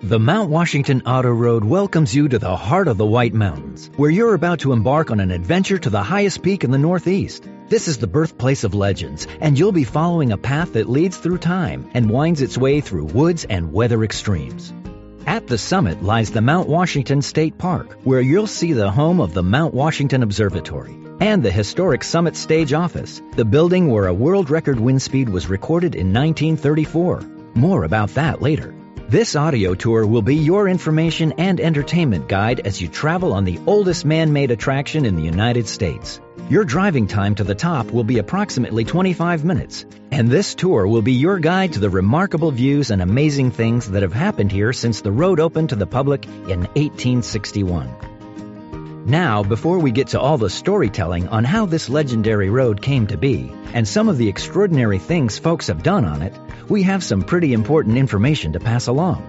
The Mount Washington Auto Road welcomes you to the heart of the White Mountains, where you're about to embark on an adventure to the highest peak in the Northeast. This is the birthplace of legends, and you'll be following a path that leads through time and winds its way through woods and weather extremes. At the summit lies the Mount Washington State Park, where you'll see the home of the Mount Washington Observatory and the historic Summit Stage Office, the building where a world record wind speed was recorded in 1934. More about that later. This audio tour will be your information and entertainment guide as you travel on the oldest man-made attraction in the United States. Your driving time to the top will be approximately 25 minutes, and this tour will be your guide to the remarkable views and amazing things that have happened here since the road opened to the public in 1861. Now, before we get to all the storytelling on how this legendary road came to be, and some of the extraordinary things folks have done on it, we have some pretty important information to pass along.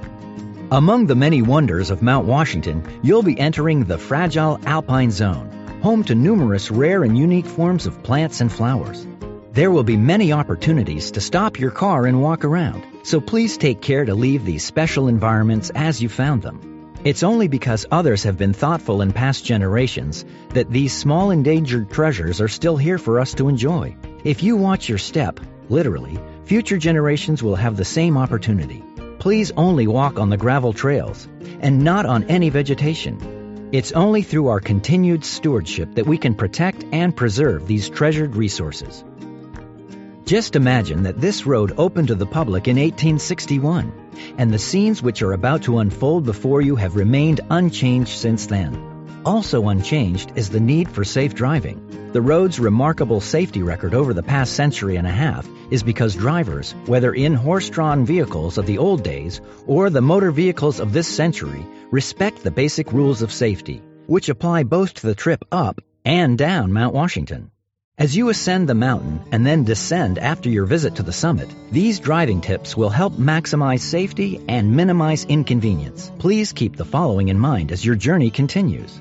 Among the many wonders of Mount Washington, you'll be entering the fragile alpine zone, home to numerous rare and unique forms of plants and flowers. There will be many opportunities to stop your car and walk around, so please take care to leave these special environments as you found them. It's only because others have been thoughtful in past generations that these small endangered treasures are still here for us to enjoy. If you watch your step, literally, future generations will have the same opportunity. Please only walk on the gravel trails and not on any vegetation. It's only through our continued stewardship that we can protect and preserve these treasured resources. Just imagine that this road opened to the public in 1861, and the scenes which are about to unfold before you have remained unchanged since then. Also unchanged is the need for safe driving. The road's remarkable safety record over the past century and a half is because drivers, whether in horse-drawn vehicles of the old days or the motor vehicles of this century, respect the basic rules of safety, which apply both to the trip up and down Mount Washington. As you ascend the mountain and then descend after your visit to the summit, these driving tips will help maximize safety and minimize inconvenience. Please keep the following in mind as your journey continues.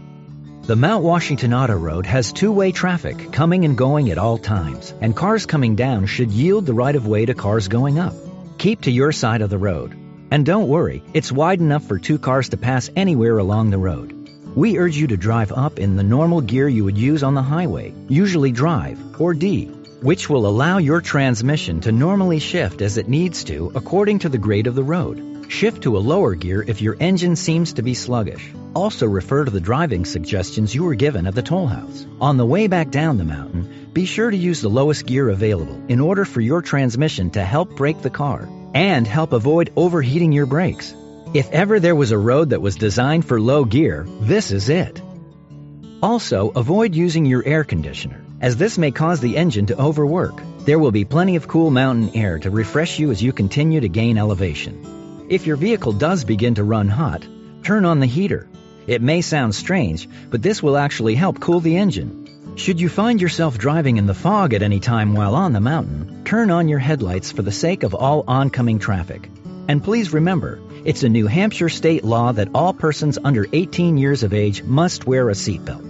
The Mount Washington Auto Road has two-way traffic coming and going at all times, and cars coming down should yield the right-of-way to cars going up. Keep to your side of the road. And don't worry, it's wide enough for two cars to pass anywhere along the road. We urge you to drive up in the normal gear you would use on the highway, usually drive, or D, which will allow your transmission to normally shift as it needs to according to the grade of the road. Shift to a lower gear if your engine seems to be sluggish. Also refer to the driving suggestions you were given at the toll house. On the way back down the mountain, be sure to use the lowest gear available in order for your transmission to help brake the car and help avoid overheating your brakes. If ever there was a road that was designed for low gear, this is it. Also, avoid using your air conditioner, as this may cause the engine to overwork. There will be plenty of cool mountain air to refresh you as you continue to gain elevation. If your vehicle does begin to run hot, turn on the heater. It may sound strange, but this will actually help cool the engine. Should you find yourself driving in the fog at any time while on the mountain, turn on your headlights for the sake of all oncoming traffic. And please remember, it's a New Hampshire state law that all persons under 18 years of age must wear a seatbelt.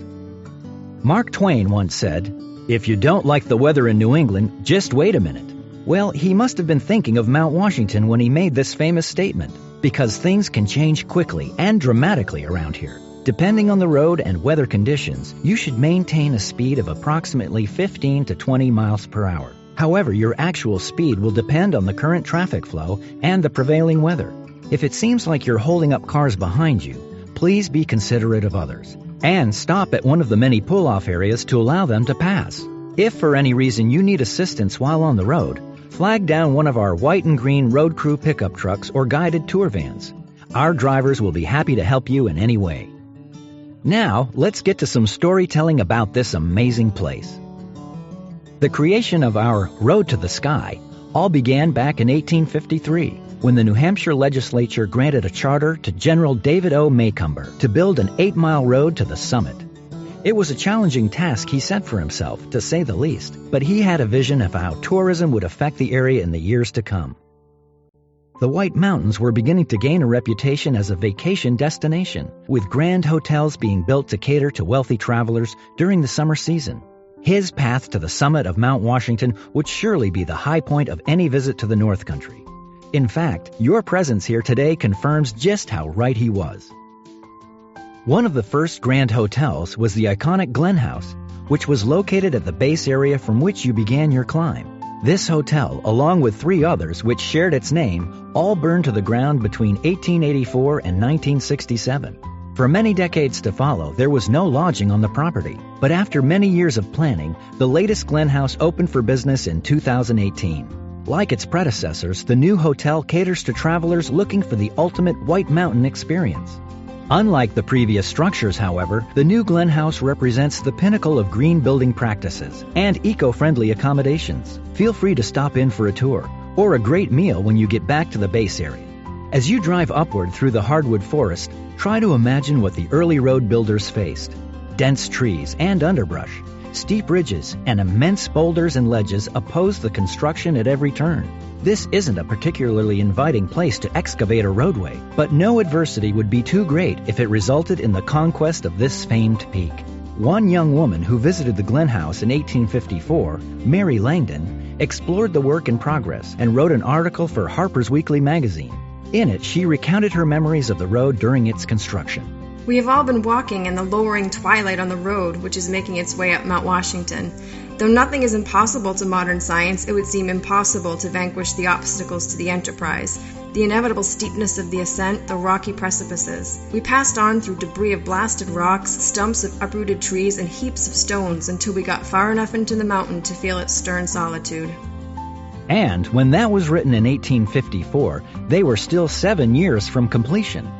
Mark Twain once said, "If you don't like the weather in New England, just wait a minute." Well, he must have been thinking of Mount Washington when he made this famous statement, because things can change quickly and dramatically around here. Depending on the road and weather conditions, you should maintain a speed of approximately 15 to 20 miles per hour. However, your actual speed will depend on the current traffic flow and the prevailing weather. If it seems like you're holding up cars behind you, please be considerate of others and stop at one of the many pull-off areas to allow them to pass. If for any reason you need assistance while on the road, flag down one of our white and green road crew pickup trucks or guided tour vans. Our drivers will be happy to help you in any way. Now, let's get to some storytelling about this amazing place. The creation of our Road to the Sky all began back in 1853, when the New Hampshire legislature granted a charter to General David O. Macomber to build an 8-mile road to the summit. It was a challenging task he set for himself, to say the least, but he had a vision of how tourism would affect the area in the years to come. The White Mountains were beginning to gain a reputation as a vacation destination, with grand hotels being built to cater to wealthy travelers during the summer season. His path to the summit of Mount Washington would surely be the high point of any visit to the North Country. In fact, your presence here today confirms just how right he was. One of the first grand hotels was the iconic Glen House, which was located at the base area from which you began your climb. This hotel, along with 3 others which shared its name, all burned to the ground between 1884 and 1967. For many decades to follow, there was no lodging on the property. But after many years of planning, the latest Glen House opened for business in 2018. Like its predecessors, the new hotel caters to travelers looking for the ultimate White Mountain experience. Unlike the previous structures, however, the new Glen House represents the pinnacle of green building practices and eco-friendly accommodations. Feel free to stop in for a tour or a great meal when you get back to the base area. As you drive upward through the hardwood forest, try to imagine what the early road builders faced. Dense trees and underbrush, steep ridges, and immense boulders and ledges oppose the construction at every turn. This isn't a particularly inviting place to excavate a roadway, but no adversity would be too great if it resulted in the conquest of this famed peak. One young woman who visited the Glen House in 1854, Mary Langdon, explored the work in progress and wrote an article for Harper's Weekly magazine. In it, she recounted her memories of the road during its construction. We have all been walking in the lowering twilight on the road which is making its way up Mount Washington. Though nothing is impossible to modern science, it would seem impossible to vanquish the obstacles to the enterprise. The inevitable steepness of the ascent, the rocky precipices. We passed on through debris of blasted rocks, stumps of uprooted trees, and heaps of stones until we got far enough into the mountain to feel its stern solitude. And when that was written in 1854, they were still 7 years from completion.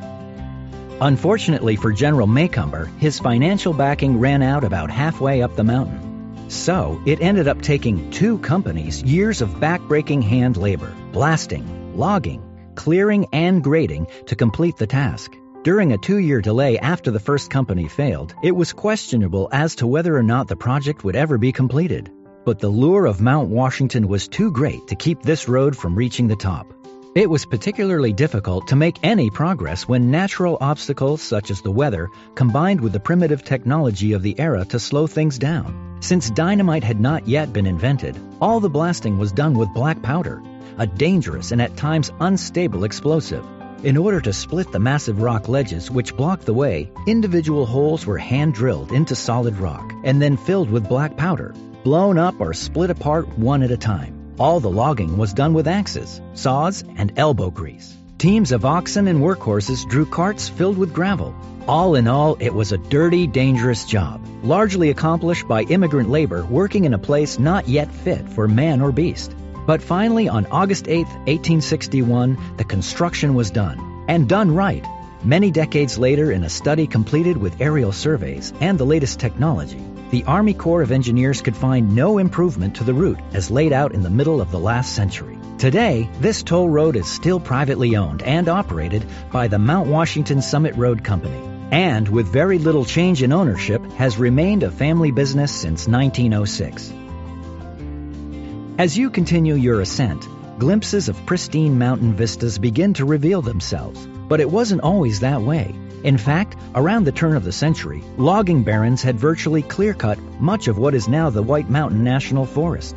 Unfortunately for General Macomber, his financial backing ran out about halfway up the mountain. So, it ended up taking 2 companies years of backbreaking hand labor, blasting, logging, clearing, and grading to complete the task. During a 2-year delay after the first company failed, it was questionable as to whether or not the project would ever be completed. But the lure of Mount Washington was too great to keep this road from reaching the top. It was particularly difficult to make any progress when natural obstacles such as the weather combined with the primitive technology of the era to slow things down. Since dynamite had not yet been invented, all the blasting was done with black powder, a dangerous and at times unstable explosive. In order to split the massive rock ledges which blocked the way, individual holes were hand-drilled into solid rock and then filled with black powder, blown up or split apart one at a time. All the logging was done with axes, saws, and elbow grease. Teams of oxen and workhorses drew carts filled with gravel. All in all, it was a dirty, dangerous job, largely accomplished by immigrant labor working in a place not yet fit for man or beast. But finally, on August 8, 1861, the construction was done, and done right. Many decades later, in a study completed with aerial surveys and the latest technology, the Army Corps of Engineers could find no improvement to the route as laid out in the middle of the last century. Today, this toll road is still privately owned and operated by the Mount Washington Summit Road Company, and with very little change in ownership, has remained a family business since 1906. As you continue your ascent, glimpses of pristine mountain vistas begin to reveal themselves, but it wasn't always that way. In fact, around the turn of the century, logging barons had virtually clear-cut much of what is now the White Mountain National Forest.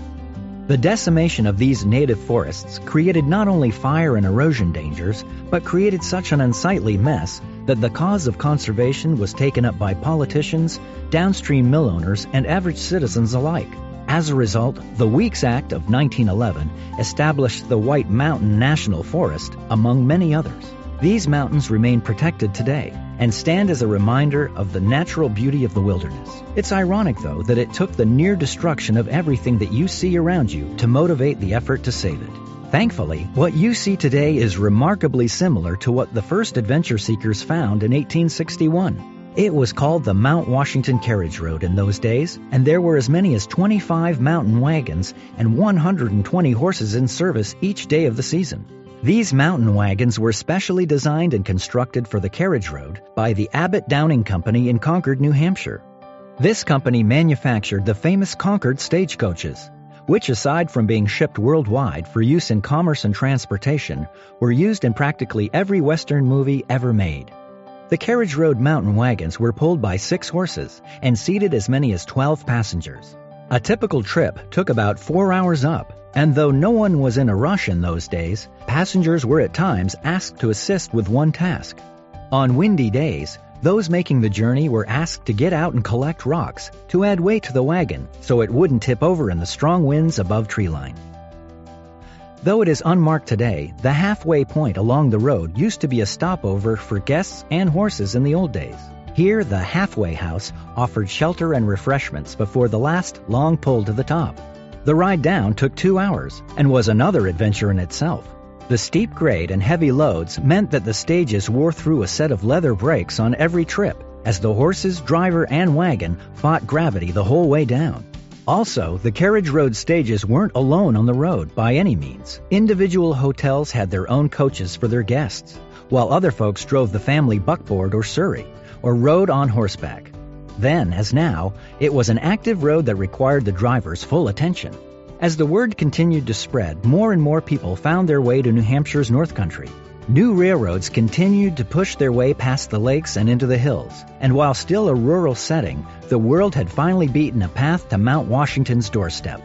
The decimation of these native forests created not only fire and erosion dangers, but created such an unsightly mess that the cause of conservation was taken up by politicians, downstream mill owners, and average citizens alike. As a result, the Weeks Act of 1911 established the White Mountain National Forest, among many others. These mountains remain protected today and stand as a reminder of the natural beauty of the wilderness. It's ironic, though, that it took the near destruction of everything that you see around you to motivate the effort to save it. Thankfully, what you see today is remarkably similar to what the first adventure seekers found in 1861. It was called the Mount Washington Carriage Road in those days, and there were as many as 25 mountain wagons and 120 horses in service each day of the season. These mountain wagons were specially designed and constructed for the carriage road by the Abbott Downing Company in Concord, New Hampshire. This company manufactured the famous Concord stagecoaches, which, aside from being shipped worldwide for use in commerce and transportation, were used in practically every Western movie ever made. The carriage road mountain wagons were pulled by 6 horses and seated as many as 12 passengers. A typical trip took about 4 hours up, and though no one was in a rush in those days, passengers were at times asked to assist with one task. On windy days, those making the journey were asked to get out and collect rocks to add weight to the wagon so it wouldn't tip over in the strong winds above treeline. Though it is unmarked today, the halfway point along the road used to be a stopover for guests and horses in the old days. Here, the halfway house offered shelter and refreshments before the last long pull to the top. The ride down took 2 hours and was another adventure in itself. The steep grade and heavy loads meant that the stages wore through a set of leather brakes on every trip, as the horses, driver, and wagon fought gravity the whole way down. Also, the carriage road stages weren't alone on the road by any means. Individual hotels had their own coaches for their guests, while other folks drove the family buckboard or surrey, or rode on horseback. Then, as now, it was an active road that required the driver's full attention. As the word continued to spread, more and more people found their way to New Hampshire's North Country. New railroads continued to push their way past the lakes and into the hills, and while still a rural setting, the world had finally beaten a path to Mount Washington's doorstep.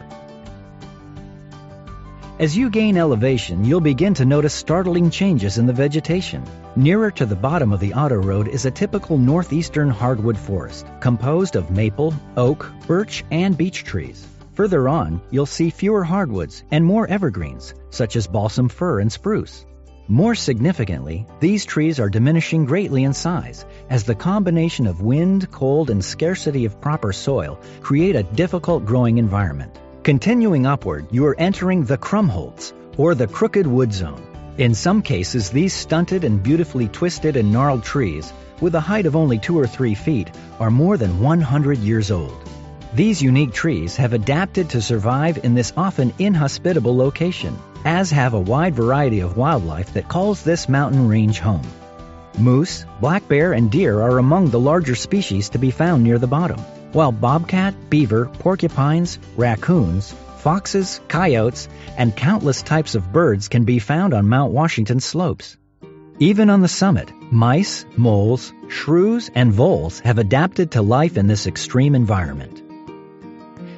As you gain elevation, you'll begin to notice startling changes in the vegetation. Nearer to the bottom of the auto road is a typical northeastern hardwood forest, composed of maple, oak, birch, and beech trees. Further on, you'll see fewer hardwoods and more evergreens, such as balsam fir and spruce. More significantly, these trees are diminishing greatly in size, as the combination of wind, cold, and scarcity of proper soil create a difficult growing environment. Continuing upward, you are entering the crumholts, or the crooked wood zone. In some cases, these stunted and beautifully twisted and gnarled trees, with a height of only 2 or 3 feet, are more than 100 years old. These unique trees have adapted to survive in this often inhospitable location, as have a wide variety of wildlife that calls this mountain range home. Moose, black bear, and deer are among the larger species to be found near the bottom, while bobcat, beaver, porcupines, raccoons, foxes, coyotes, and countless types of birds can be found on Mount Washington's slopes. Even on the summit, mice, moles, shrews, and voles have adapted to life in this extreme environment.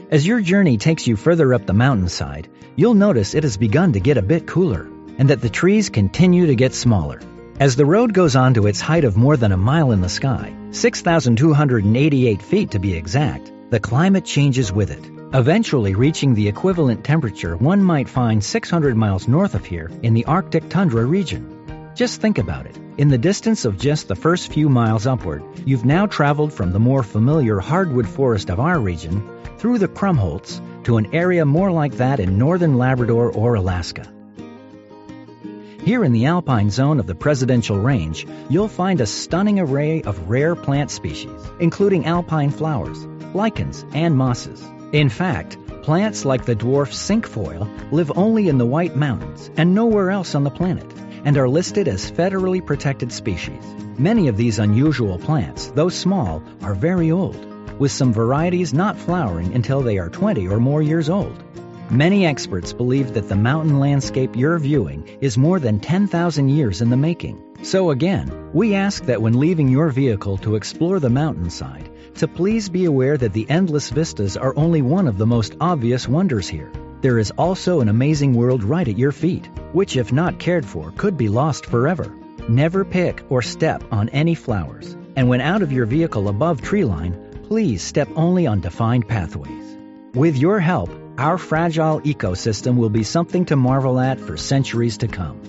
As your journey takes you further up the mountainside, you'll notice it has begun to get a bit cooler, and that the trees continue to get smaller. As the road goes on to its height of more than a mile in the sky, 6,288 feet to be exact, the climate changes with it, eventually reaching the equivalent temperature one might find 600 miles north of here in the Arctic tundra region. Just think about it. In the distance of just the first few miles upward, you've now traveled from the more familiar hardwood forest of our region through the crumholts to an area more like that in northern Labrador or Alaska. Here in the alpine zone of the Presidential Range, you'll find a stunning array of rare plant species, including alpine flowers, lichens, and mosses. In fact, plants like the dwarf cinquefoil live only in the White Mountains and nowhere else on the planet, and are listed as federally protected species. Many of these unusual plants, though small, are very old, with some varieties not flowering until they are 20 or more years old. Many experts believe that the mountain landscape you're viewing is more than 10,000 years in the making. So again, we ask that when leaving your vehicle to explore the mountainside, to please be aware that the endless vistas are only one of the most obvious wonders here. There is also an amazing world right at your feet, which if not cared for could be lost forever. Never pick or step on any flowers, and when out of your vehicle above treeline, please step only on defined pathways. With your help, our fragile ecosystem will be something to marvel at for centuries to come.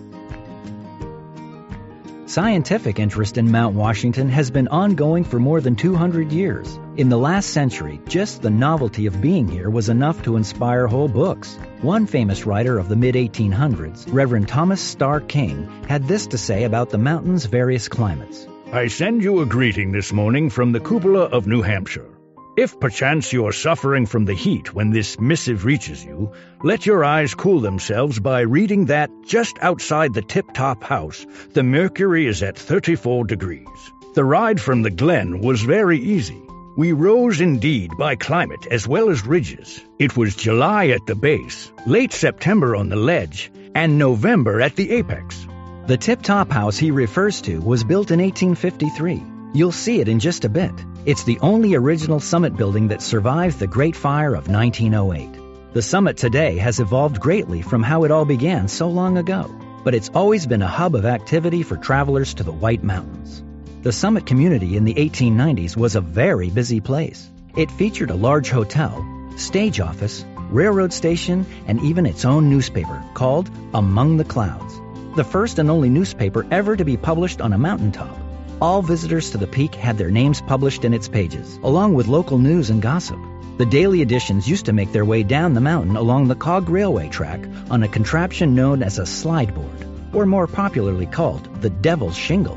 Scientific interest in Mount Washington has been ongoing for more than 200 years. In the last century, just the novelty of being here was enough to inspire whole books. One famous writer of the mid-1800s, Reverend Thomas Starr King, had this to say about the mountain's various climates. I send you a greeting this morning from the cupola of New Hampshire. If perchance you are suffering from the heat when this missive reaches you, let your eyes cool themselves by reading that just outside the tip-top house, the mercury is at 34 degrees. The ride from the glen was very easy. We rose indeed by climate as well as ridges. It was July at the base, late September on the ledge, and November at the apex. The tip-top house he refers to was built in 1853. You'll see it in just a bit. It's the only original summit building that survived the Great Fire of 1908. The summit today has evolved greatly from how it all began so long ago, but it's always been a hub of activity for travelers to the White Mountains. The summit community in the 1890s was a very busy place. It featured a large hotel, stage office, railroad station, and even its own newspaper called Among the Clouds, the first and only newspaper ever to be published on a mountaintop. All visitors to the peak had their names published in its pages, along with local news and gossip. The daily editions used to make their way down the mountain along the cog railway track on a contraption known as a slide board, or more popularly called the Devil's Shingle.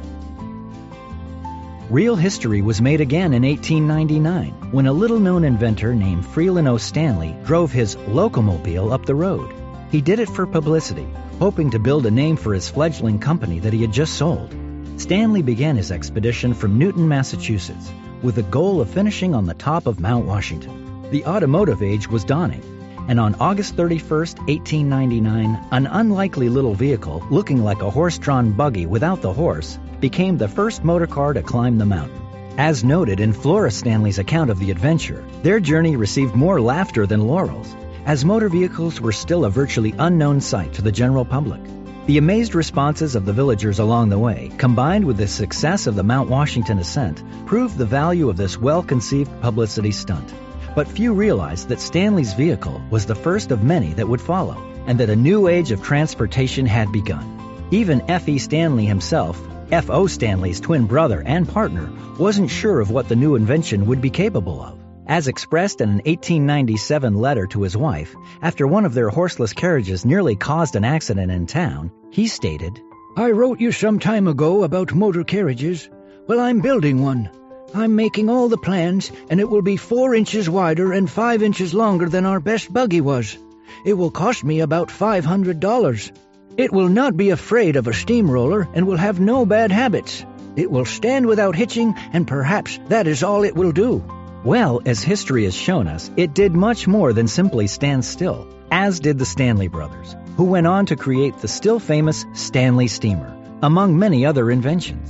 Real history was made again in 1899 when a little-known inventor named Freeland O. Stanley drove his locomobile up the road. He did it for publicity, hoping to build a name for his fledgling company that he had just sold. Stanley began his expedition from Newton, Massachusetts, with the goal of finishing on the top of Mount Washington. The automotive age was dawning, and on August 31st, 1899, an unlikely little vehicle looking like a horse-drawn buggy without the horse became the first motor car to climb the mountain. As noted in Flora Stanley's account of the adventure, their journey received more laughter than laurels, as motor vehicles were still a virtually unknown sight to the general public. The amazed responses of the villagers along the way, combined with the success of the Mount Washington ascent, proved the value of this well-conceived publicity stunt. But few realized that Stanley's vehicle was the first of many that would follow, and that a new age of transportation had begun. Even F.E. Stanley himself, F.O. Stanley's twin brother and partner, wasn't sure of what the new invention would be capable of. As expressed in an 1897 letter to his wife, after one of their horseless carriages nearly caused an accident in town, he stated, "I wrote you some time ago about motor carriages. Well, I'm building one. I'm making all the plans, and it will be 4 inches wider and 5 inches longer than our best buggy was. It will cost me about $500. It will not be afraid of a steamroller and will have no bad habits. It will stand without hitching, and perhaps that is all it will do." Well, as history has shown us, it did much more than simply stand still, as did the Stanley brothers, who went on to create the still famous Stanley steamer, among many other inventions.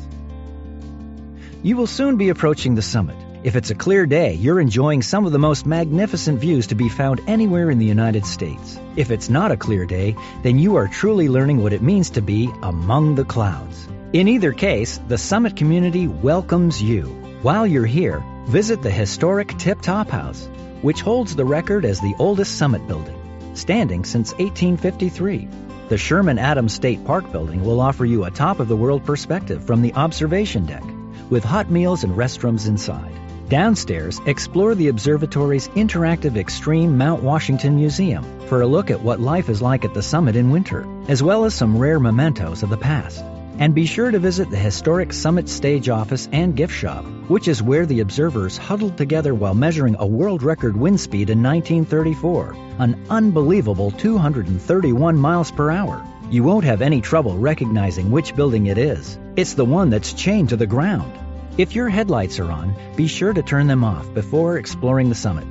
You will soon be approaching the summit. If it's a clear day, you're enjoying some of the most magnificent views to be found anywhere in the United States. If it's not a clear day, then you are truly learning what it means to be among the clouds. In either case, the summit community welcomes you. While you're here, visit the historic Tip Top House, which holds the record as the oldest summit building, standing since 1853. The Sherman Adams State Park building will offer you a top-of-the-world perspective from the observation deck, with hot meals and restrooms inside. Downstairs, explore the observatory's interactive Extreme Mount Washington Museum for a look at what life is like at the summit in winter, as well as some rare mementos of the past. And be sure to visit the historic Summit Stage Office and Gift Shop, which is where the observers huddled together while measuring a world record wind speed in 1934, an unbelievable 231 miles per hour. You won't have any trouble recognizing which building it is. It's the one that's chained to the ground. If your headlights are on, be sure to turn them off before exploring the summit.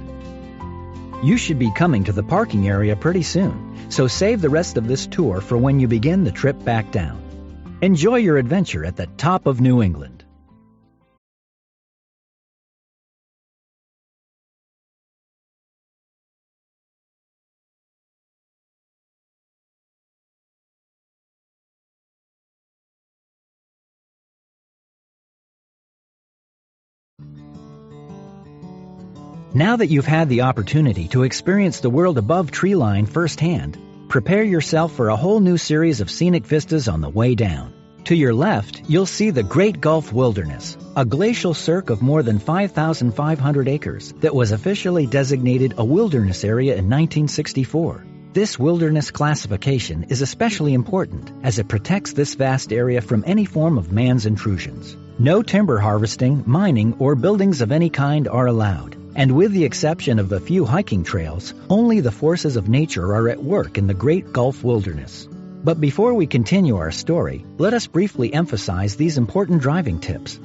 You should be coming to the parking area pretty soon, so save the rest of this tour for when you begin the trip back down. Enjoy your adventure at the top of New England. Now that you've had the opportunity to experience the world above treeline firsthand, prepare yourself for a whole new series of scenic vistas on the way down. To your left, you'll see the Great Gulf Wilderness, a glacial cirque of more than 5,500 acres that was officially designated a wilderness area in 1964. This wilderness classification is especially important as it protects this vast area from any form of man's intrusions. No timber harvesting, mining, or buildings of any kind are allowed. And with the exception of a few hiking trails, only the forces of nature are at work in the Great Gulf Wilderness. But before we continue our story, let us briefly emphasize these important driving tips.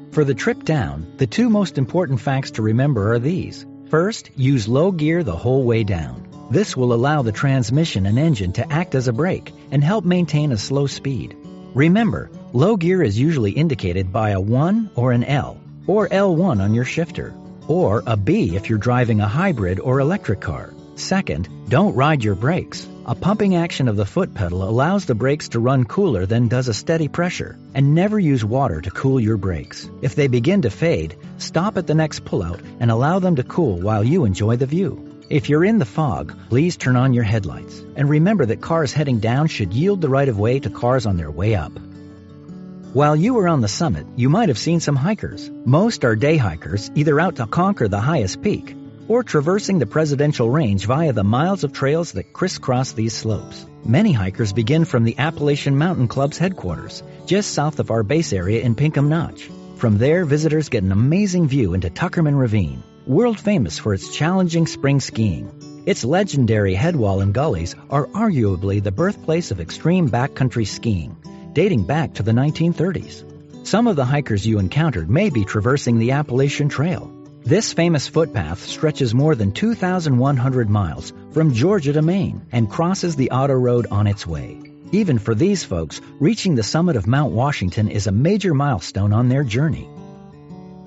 For the trip down, the 2 most important facts to remember are these. First, use low gear the whole way down. This will allow the transmission and engine to act as a brake and help maintain a slow speed. Remember, low gear is usually indicated by a 1 or an L. or L1 on your shifter, or a B if you're driving a hybrid or electric car. Second, don't ride your brakes. A pumping action of the foot pedal allows the brakes to run cooler than does a steady pressure, and never use water to cool your brakes. If they begin to fade, stop at the next pullout and allow them to cool while you enjoy the view. If you're in the fog, please turn on your headlights, and remember that cars heading down should yield the right-of-way to cars on their way up. While you were on the summit, you might have seen some hikers. Most are day hikers, either out to conquer the highest peak, or traversing the Presidential Range via the miles of trails that crisscross these slopes. Many hikers begin from the Appalachian Mountain Club's headquarters, just south of our base area in Pinkham Notch. From there, visitors get an amazing view into Tuckerman Ravine, world famous for its challenging spring skiing. Its legendary headwall and gullies are arguably the birthplace of extreme backcountry skiing, dating back to the 1930s. Some of the hikers you encountered may be traversing the Appalachian Trail. This famous footpath stretches more than 2,100 miles from Georgia to Maine and crosses the auto road on its way. Even for these folks, reaching the summit of Mount Washington is a major milestone on their journey.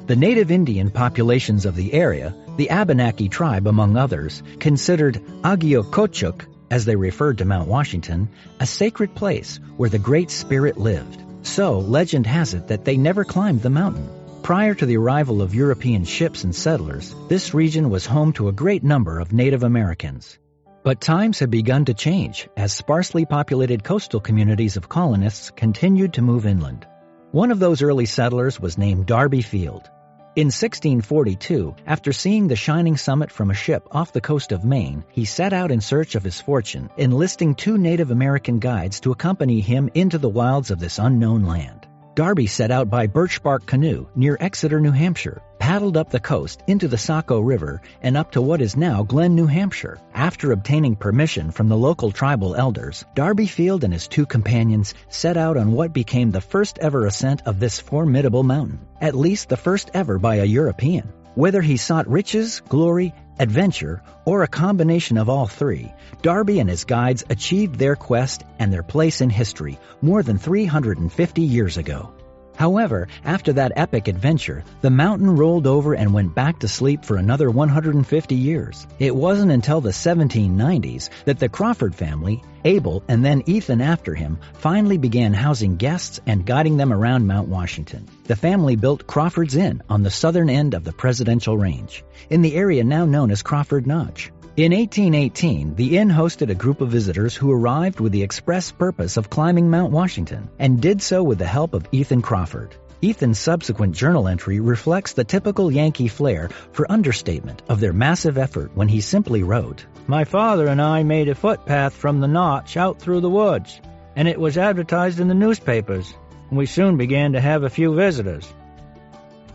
The native Indian populations of the area, the Abenaki tribe among others, considered Agiokochuk, as they referred to Mount Washington, a sacred place where the Great Spirit lived. So, legend has it that they never climbed the mountain. Prior to the arrival of European ships and settlers, this region was home to a great number of Native Americans. But times had begun to change as sparsely populated coastal communities of colonists continued to move inland. One of those early settlers was named Darby Field. In 1642, after seeing the shining summit from a ship off the coast of Maine, he set out in search of his fortune, enlisting 2 Native American guides to accompany him into the wilds of this unknown land. Darby set out by birch bark canoe near Exeter, New Hampshire, paddled up the coast into the Saco River and up to what is now Glen, New Hampshire. After obtaining permission from the local tribal elders, Darby Field and his 2 companions set out on what became the first ever ascent of this formidable mountain, at least the first ever by a European. Whether he sought riches, glory, adventure, or a combination of all 3, Darby and his guides achieved their quest and their place in history more than 350 years ago. However, after that epic adventure, the mountain rolled over and went back to sleep for another 150 years. It wasn't until the 1790s that the Crawford family, Abel and then Ethan after him, finally began housing guests and guiding them around Mount Washington. The family built Crawford's Inn on the southern end of the Presidential Range, in the area now known as Crawford Notch. In 1818, the inn hosted a group of visitors who arrived with the express purpose of climbing Mount Washington, and did so with the help of Ethan Crawford. Ethan's subsequent journal entry reflects the typical Yankee flair for understatement of their massive effort when he simply wrote, "My father and I made a footpath from the notch out through the woods, and it was advertised in the newspapers. We soon began to have a few visitors."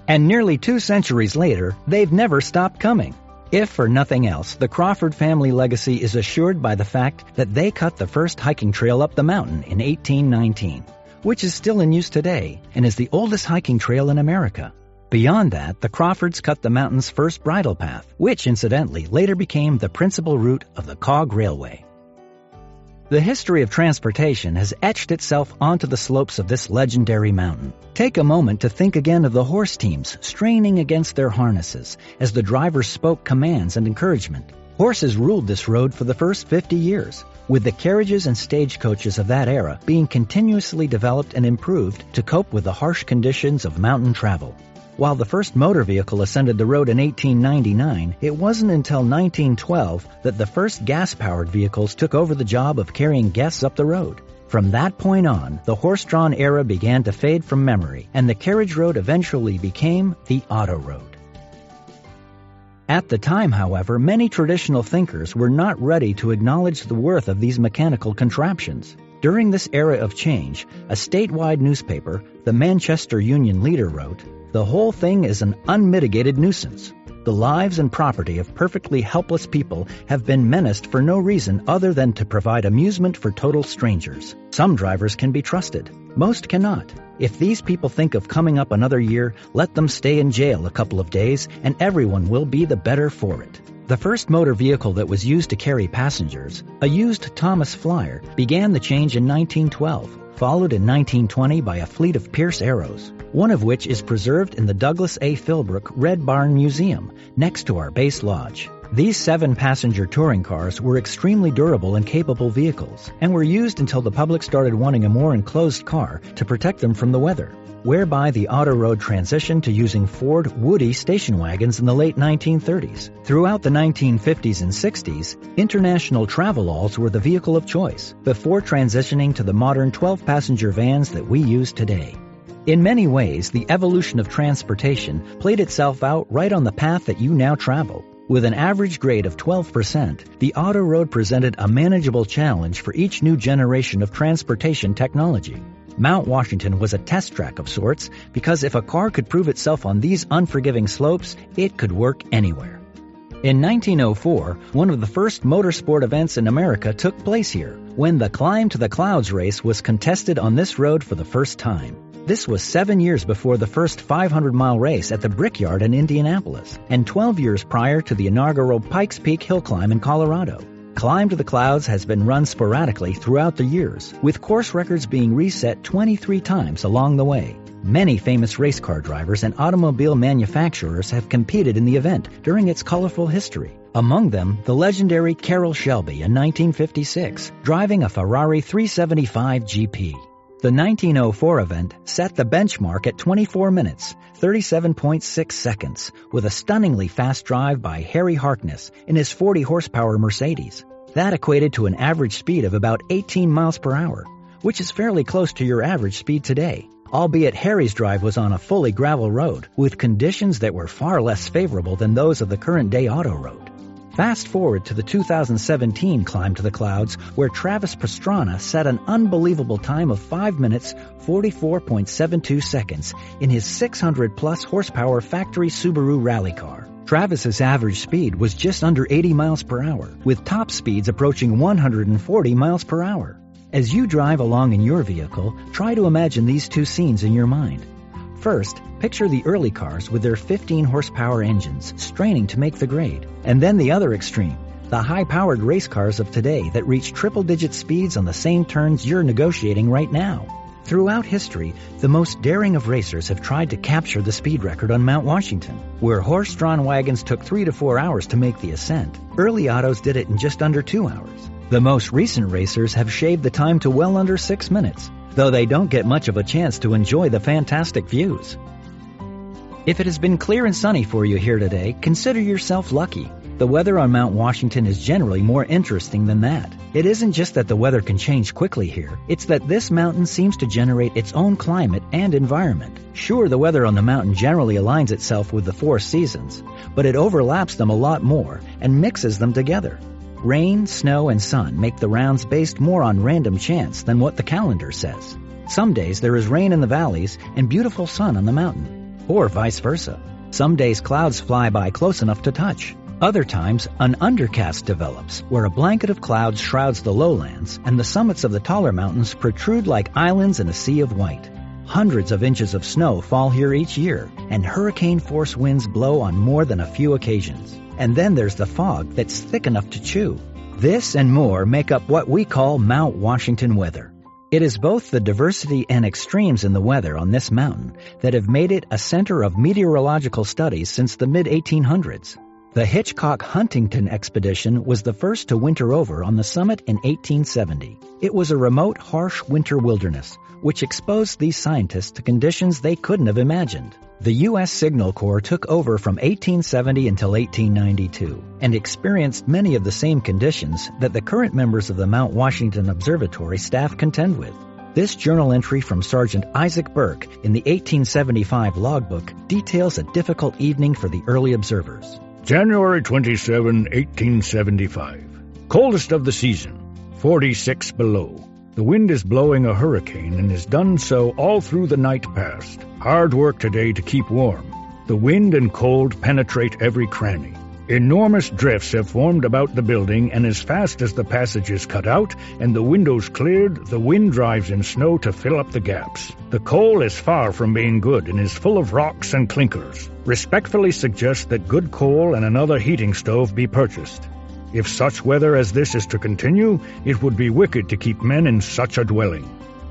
And nearly 2 centuries later, they've never stopped coming. If for nothing else, the Crawford family legacy is assured by the fact that they cut the first hiking trail up the mountain in 1819, which is still in use today and is the oldest hiking trail in America. Beyond that, the Crawfords cut the mountain's first bridle path, which incidentally later became the principal route of the Cog Railway. The history of transportation has etched itself onto the slopes of this legendary mountain. Take a moment to think again of the horse teams straining against their harnesses as the drivers spoke commands and encouragement. Horses ruled this road for the first 50 years, with the carriages and stagecoaches of that era being continuously developed and improved to cope with the harsh conditions of mountain travel. While the first motor vehicle ascended the road in 1899, it wasn't until 1912 that the first gas-powered vehicles took over the job of carrying guests up the road. From that point on, the horse-drawn era began to fade from memory, and the carriage road eventually became the auto road. At the time, however, many traditional thinkers were not ready to acknowledge the worth of these mechanical contraptions. During this era of change, a statewide newspaper, the Manchester Union Leader, wrote, "The whole thing is an unmitigated nuisance. The lives and property of perfectly helpless people have been menaced for no reason other than to provide amusement for total strangers. Some drivers can be trusted. Most cannot. If these people think of coming up another year, let them stay in jail a couple of days, and everyone will be the better for it." The first motor vehicle that was used to carry passengers, a used Thomas Flyer, began the change in 1912. followed in 1920 by a fleet of Pierce arrows, one of which is preserved in the Douglas A. Philbrook Red Barn Museum next to our base lodge. These 7-passenger touring cars were extremely durable and capable vehicles, and were used until the public started wanting a more enclosed car to protect them from the weather, whereby the auto road transitioned to using Ford Woody station wagons in the late 1930s. Throughout the 1950s and 60s, international travelogues were the vehicle of choice, before transitioning to the modern 12-passenger vans that we use today. In many ways, the evolution of transportation played itself out right on the path that you now travel. With an average grade of 12%, the auto road presented a manageable challenge for each new generation of transportation technology. Mount Washington was a test track of sorts, because if a car could prove itself on these unforgiving slopes, it could work anywhere. In 1904, one of the first motorsport events in America took place here, when the Climb to the Clouds race was contested on this road for the first time. This was 7 years before the first 500-mile race at the Brickyard in Indianapolis, and 12 years prior to the inaugural Pikes Peak Hill Climb in Colorado. Climb to the Clouds has been run sporadically throughout the years, with course records being reset 23 times along the way. Many famous race car drivers and automobile manufacturers have competed in the event during its colorful history. Among them, the legendary Carroll Shelby in 1956, driving a Ferrari 375 GP. The 1904 event set the benchmark at 24 minutes, 37.6 seconds, with a stunningly fast drive by Harry Harkness in his 40-horsepower Mercedes. That equated to an average speed of about 18 miles per hour, which is fairly close to your average speed today, albeit Harry's drive was on a fully gravel road, with conditions that were far less favorable than those of the current-day auto road. Fast forward to the 2017 Climb to the Clouds, where Travis Pastrana set an unbelievable time of 5 minutes, 44.72 seconds in his 600-plus horsepower factory Subaru rally car. Travis's average speed was just under 80 miles per hour, with top speeds approaching 140 miles per hour. As you drive along in your vehicle, try to imagine these two scenes in your mind. First, picture the early cars with their 15-horsepower engines straining to make the grade. And then the other extreme, the high-powered race cars of today that reach triple-digit speeds on the same turns you're negotiating right now. Throughout history, the most daring of racers have tried to capture the speed record on Mount Washington, where horse-drawn wagons took 3 to 4 hours to make the ascent. Early autos did it in just under 2 hours. The most recent racers have shaved the time to well under 6 minutes, though they don't get much of a chance to enjoy the fantastic views. If it has been clear and sunny for you here today, consider yourself lucky. The weather on Mount Washington is generally more interesting than that. It isn't just that the weather can change quickly here, it's that this mountain seems to generate its own climate and environment. Sure, the weather on the mountain generally aligns itself with the 4 seasons, but it overlaps them a lot more and mixes them together. Rain, snow, and sun make the rounds based more on random chance than what the calendar says. Some days there is rain in the valleys and beautiful sun on the mountain, or vice versa. Some days clouds fly by close enough to touch. Other times, an undercast develops, where a blanket of clouds shrouds the lowlands, and the summits of the taller mountains protrude like islands in a sea of white. Hundreds of inches of snow fall here each year, and hurricane-force winds blow on more than a few occasions. And then there's the fog that's thick enough to chew. This and more make up what we call Mount Washington weather. It is both the diversity and extremes in the weather on this mountain that have made it a center of meteorological studies since the mid-1800s. The Hitchcock-Huntington expedition was the first to winter over on the summit in 1870. It was a remote, harsh winter wilderness, which exposed these scientists to conditions they couldn't have imagined. The U.S. Signal Corps took over from 1870 until 1892 and experienced many of the same conditions that the current members of the Mount Washington Observatory staff contend with. This journal entry from Sergeant Isaac Burke in the 1875 logbook details a difficult evening for the early observers. January 27, 1875. Coldest of the season, 46 below. The wind is blowing a hurricane and has done so all through the night past. Hard work today to keep warm. The wind and cold penetrate every cranny. Enormous drifts have formed about the building, and as fast as the passage is cut out and the windows cleared, the wind drives in snow to fill up the gaps. The coal is far from being good and is full of rocks and clinkers. Respectfully suggest that good coal and another heating stove be purchased. If such weather as this is to continue, it would be wicked to keep men in such a dwelling.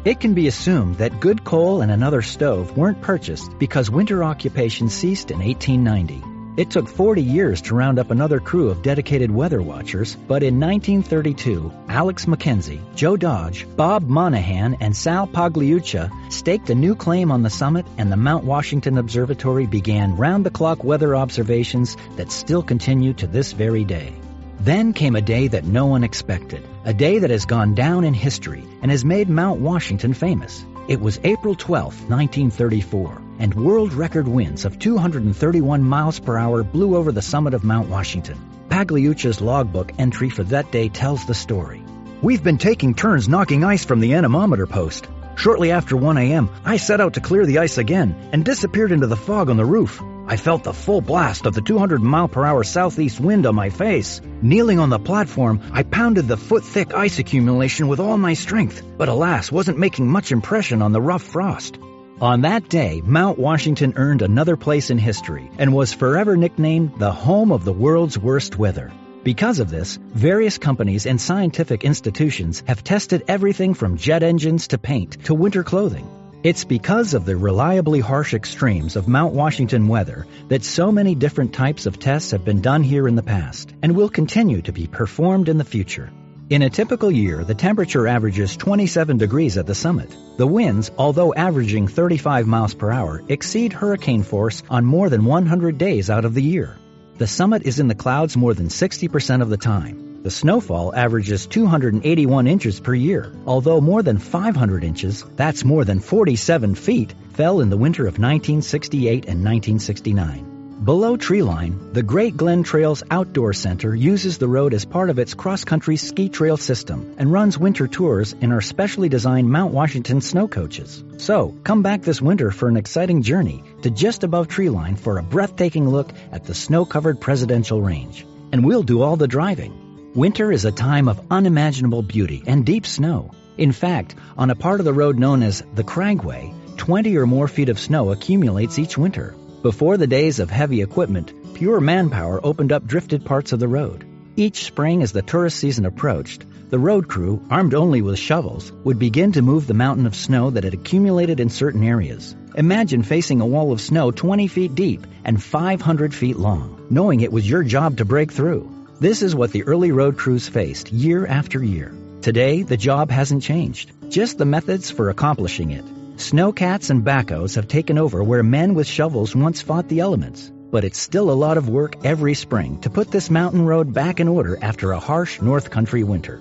It can be assumed that good coal and another stove weren't purchased because winter occupation ceased in 1890. It took 40 years to round up another crew of dedicated weather watchers, but in 1932, Alex Mackenzie, Joe Dodge, Bob Monahan, and Sal Pagliuca staked a new claim on the summit, and the Mount Washington Observatory began round-the-clock weather observations that still continue to this very day. Then came a day that no one expected, a day that has gone down in history and has made Mount Washington famous. It was April 12, 1934, and world record winds of 231 miles per hour blew over the summit of Mount Washington. Pagliuca's logbook entry for that day tells the story. "We've been taking turns knocking ice from the anemometer post. Shortly after 1 a.m., I set out to clear the ice again and disappeared into the fog on the roof. I felt the full blast of the 200-mile-per-hour southeast wind on my face. Kneeling on the platform, I pounded the foot-thick ice accumulation with all my strength, but alas, wasn't making much impression on the rough frost." On that day, Mount Washington earned another place in history and was forever nicknamed the home of the world's worst weather. Because of this, various companies and scientific institutions have tested everything from jet engines to paint to winter clothing. It's because of the reliably harsh extremes of Mount Washington weather that so many different types of tests have been done here in the past and will continue to be performed in the future. In a typical year, the temperature averages 27 degrees at the summit. The winds, although averaging 35 miles per hour, exceed hurricane force on more than 100 days out of the year. The summit is in the clouds more than 60% of the time. The snowfall averages 281 inches per year, although more than 500 inches, that's more than 47 feet, fell in the winter of 1968 and 1969. Below treeline, the Great Glen Trails Outdoor Center uses the road as part of its cross-country ski trail system and runs winter tours in our specially designed Mount Washington snow coaches. So, come back this winter for an exciting journey to just above treeline for a breathtaking look at the snow-covered Presidential Range. And we'll do all the driving. Winter is a time of unimaginable beauty and deep snow. In fact, on a part of the road known as the Cragway, 20 or more feet of snow accumulates each winter. Before the days of heavy equipment, pure manpower opened up drifted parts of the road. Each spring as the tourist season approached, the road crew, armed only with shovels, would begin to move the mountain of snow that had accumulated in certain areas. Imagine facing a wall of snow 20 feet deep and 500 feet long, knowing it was your job to break through. This is what the early road crews faced year after year. Today, the job hasn't changed, just the methods for accomplishing it. Snowcats and backhoes have taken over where men with shovels once fought the elements. But it's still a lot of work every spring to put this mountain road back in order after a harsh North Country winter.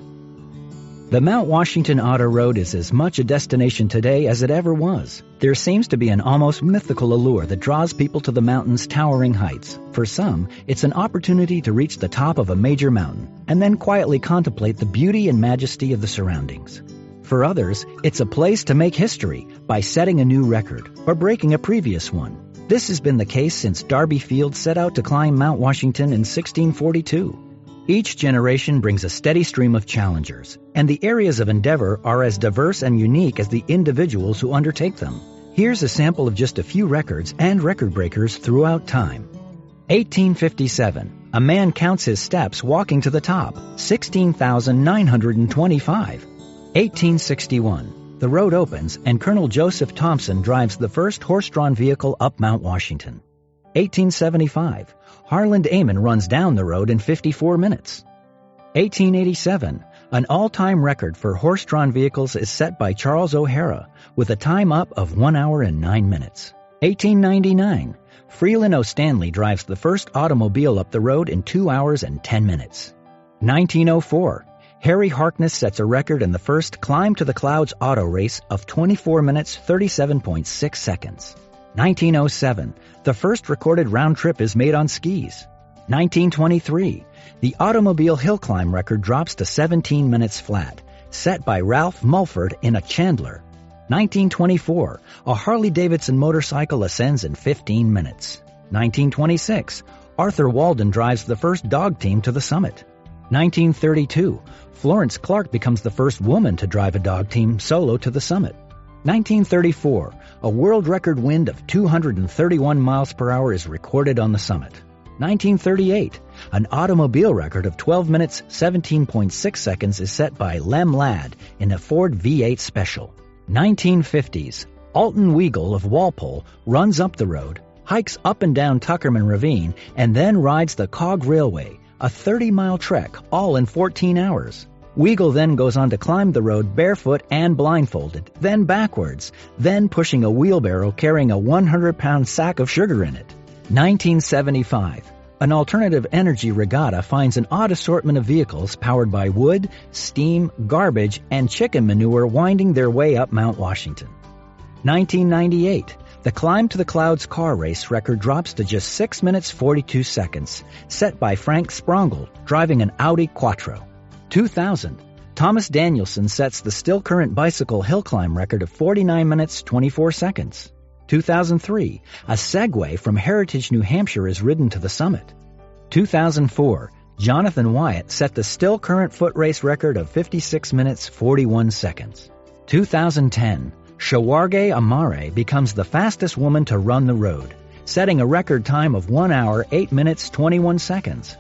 The Mount Washington Auto Road is as much a destination today as it ever was. There seems to be an almost mythical allure that draws people to the mountain's towering heights. For some, it's an opportunity to reach the top of a major mountain and then quietly contemplate the beauty and majesty of the surroundings. For others, it's a place to make history by setting a new record or breaking a previous one. This has been the case since Darby Field set out to climb Mount Washington in 1642. Each generation brings a steady stream of challengers, and the areas of endeavor are as diverse and unique as the individuals who undertake them. Here's a sample of just a few records and record breakers throughout time. 1857. A man counts his steps walking to the top, 16,925. 1861. The road opens and Colonel Joseph Thompson drives the first horse-drawn vehicle up Mount Washington. 1875. Harland Amon runs down the road in 54 minutes. 1887. An all-time record for horse-drawn vehicles is set by Charles O'Hara with a time up of 1 hour and 9 minutes. 1899. Freeland O'Stanley drives the first automobile up the road in 2 hours and 10 minutes. 1904. Harry Harkness sets a record in the first Climb to the Clouds auto race of 24 minutes 37.6 seconds. 1907. The first recorded round trip is made on skis. 1923. The automobile hill climb record drops to 17 minutes flat, set by Ralph Mulford in a Chandler. 1924. A Harley-Davidson motorcycle ascends in 15 minutes. 1926. Arthur Walden drives the first dog team to the summit. 1932. Florence Clark becomes the first woman to drive a dog team solo to the summit. 1934. A world record wind of 231 miles per hour is recorded on the summit. 1938. An automobile record of 12 minutes 17.6 seconds is set by Lem Ladd in a Ford V8 Special. 1950s. Alton Weagle of Walpole runs up the road, hikes up and down Tuckerman Ravine, and then rides the Cog Railway, a 30-mile trek, all in 14 hours. Weagle then goes on to climb the road barefoot and blindfolded, then backwards, then pushing a wheelbarrow carrying a 100-pound sack of sugar in it. 1975. An alternative energy regatta finds an odd assortment of vehicles powered by wood, steam, garbage, and chicken manure winding their way up Mount Washington. 1998. The Climb to the Clouds car race record drops to just 6 minutes 42 seconds, set by Frank Sprongel, driving an Audi Quattro. 2000. Thomas Danielson sets the still current bicycle hill climb record of 49 minutes 24 seconds. 2003. A Segway from Heritage, New Hampshire is ridden to the summit. 2004. Jonathan Wyatt set the still current foot race record of 56 minutes 41 seconds. 2010. Shawarge Amare becomes the fastest woman to run the road, setting a record time of 1 hour, 8 minutes, 21 seconds.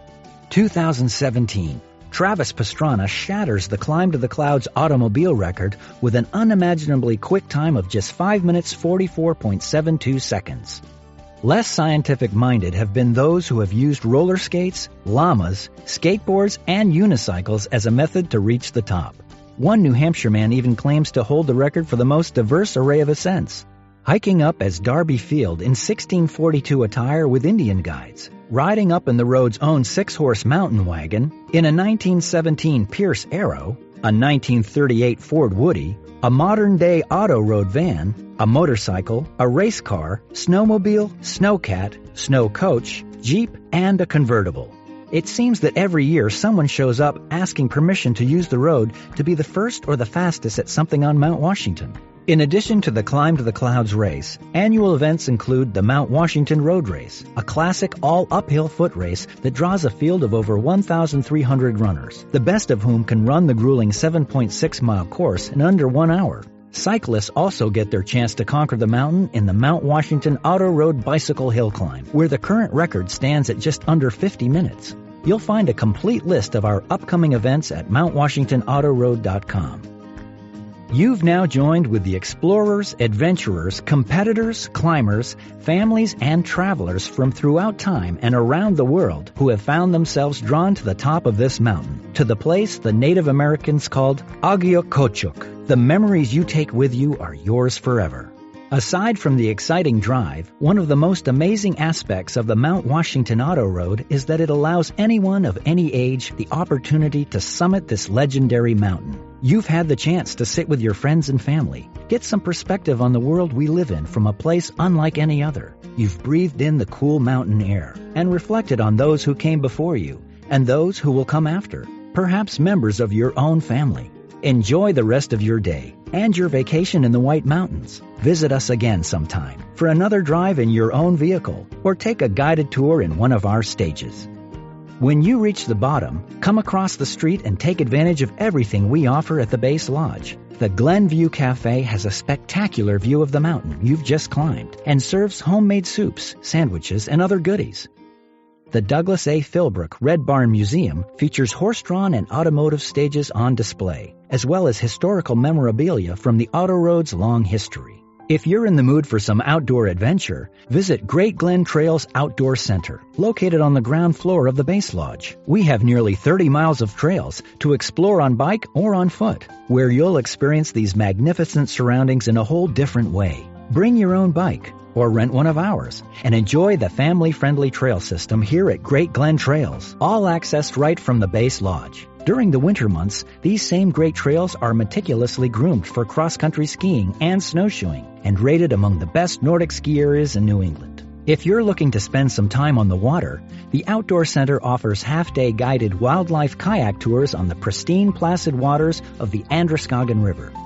2017. Travis Pastrana shatters the Climb to the Clouds automobile record with an unimaginably quick time of just 5 minutes, 44.72 seconds. Less scientific-minded have been those who have used roller skates, llamas, skateboards, and unicycles as a method to reach the top. One New Hampshire man even claims to hold the record for the most diverse array of ascents, hiking up as Darby Field in 1642 attire with Indian guides, riding up in the road's own 6-horse mountain wagon, in a 1917 Pierce Arrow, a 1938 Ford Woody, a modern-day auto road van, a motorcycle, a race car, snowmobile, snowcat, snow coach, Jeep, and a convertible. It seems that every year someone shows up asking permission to use the road to be the first or the fastest at something on Mount Washington. In addition to the Climb to the Clouds race, annual events include the Mount Washington Road Race, a classic all-uphill foot race that draws a field of over 1,300 runners, the best of whom can run the grueling 7.6-mile course in under 1 hour. Cyclists also get their chance to conquer the mountain in the Mount Washington Auto Road Bicycle Hill Climb, where the current record stands at just under 50 minutes. You'll find a complete list of our upcoming events at mountwashingtonautoroad.com. You've now joined with the explorers, adventurers, competitors, climbers, families, and travelers from throughout time and around the world who have found themselves drawn to the top of this mountain, to the place the Native Americans called Agiokochuk. The memories you take with you are yours forever. Aside from the exciting drive, one of the most amazing aspects of the Mount Washington Auto Road is that it allows anyone of any age the opportunity to summit this legendary mountain. You've had the chance to sit with your friends and family, get some perspective on the world we live in from a place unlike any other. You've breathed in the cool mountain air and reflected on those who came before you and those who will come after, perhaps members of your own family. Enjoy the rest of your day and your vacation in the White Mountains. Visit us again sometime for another drive in your own vehicle or take a guided tour in one of our stages. When you reach the bottom, come across the street and take advantage of everything we offer at the Base Lodge. The Glenview Cafe has a spectacular view of the mountain you've just climbed and serves homemade soups, sandwiches, and other goodies. The Douglas A. Philbrook Red Barn Museum features horse-drawn and automotive stages on display, as well as historical memorabilia from the Auto Road's long history. If you're in the mood for some outdoor adventure, visit Great Glen Trails Outdoor Center, located on the ground floor of the Base Lodge. We have nearly 30 miles of trails to explore on bike or on foot, where you'll experience these magnificent surroundings in a whole different way. Bring your own bike or rent one of ours and enjoy the family-friendly trail system here at Great Glen Trails, all accessed right from the Base Lodge. During the winter months, these same great trails are meticulously groomed for cross-country skiing and snowshoeing and rated among the best Nordic ski areas in New England. If you're looking to spend some time on the water, the Outdoor Center offers half-day guided wildlife kayak tours on the pristine, placid waters of the Androscoggin River.